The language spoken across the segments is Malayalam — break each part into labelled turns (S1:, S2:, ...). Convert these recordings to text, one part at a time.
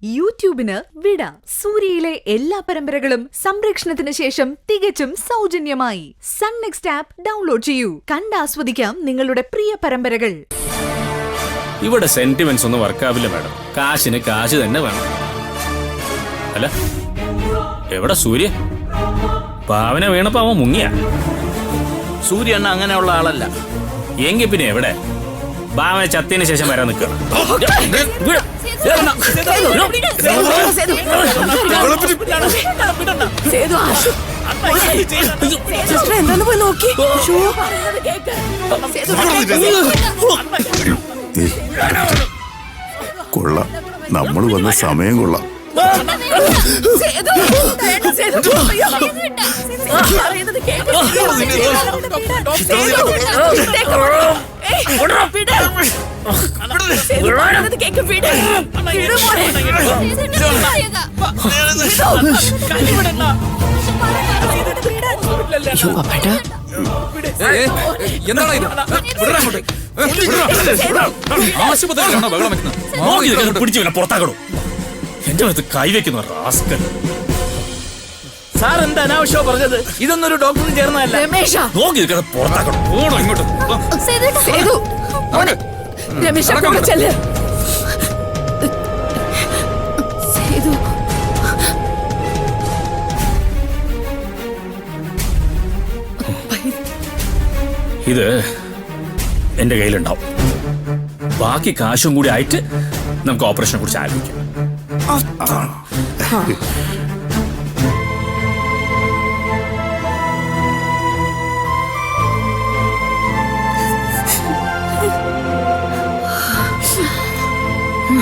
S1: യൂട്യൂബിന് വിട. സൂര്യയിലെ എല്ലാ പരമ്പരകളും സംരക്ഷണത്തിന് ശേഷം തികച്ചും സൗജന്യമായി സൺ നെക്സ്റ്റ് ആപ്പ് ഡൗൺലോഡ് ചെയ്യൂ. കണ്ടാസ്വദിക്കാം നിങ്ങളുടെ പ്രിയ പരമ്പരകൾ.
S2: ഇവിടെ സെന്റിമെന്റ്സ് ഒന്നും വർക്കാവില്ല മാഡം. കാശിന് കാശ് തന്നെ വേണം. അല്ല, എവിടെ സൂര്യ? പാവന വീണപ്പോ അവൻ മുങ്ങിയ.
S3: സൂര്യ എണ്ണ അങ്ങനെയുള്ള ആളല്ല.
S2: എങ്കിൽ പിന്നെ എവിടെ? ഭാവന ചത്തിന് ശേഷം വരാൻ നിൽക്കണം.
S4: കൊള്ളാം, നമ്മൾ വന്ന സമയം കൊള്ളാം.
S2: പിടിച്ചു പുറത്താക്കണോ? എന്റെ അടുത്ത് കൈവയ്ക്കുന്ന റാസ്കൽ.
S3: സാർ എന്താ അനാവശ്യം പറഞ്ഞത്? ഇതൊന്നും ഒരു ഡോക്ടറിന് ചേർന്നതല്ല.
S2: നോക്കി പുറത്താക്കണം. ഓടോ ഇങ്ങോട്ട്. ഇത് എന്റെ കയ്യിലുണ്ടാവും. ബാക്കി കാശും കൂടി ആയിട്ട് നമുക്ക് ഓപ്പറേഷനെ കുറിച്ച് ആലോചിക്കാം.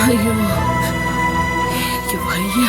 S1: അയ്യോ, എനിക്ക് വയ്യ.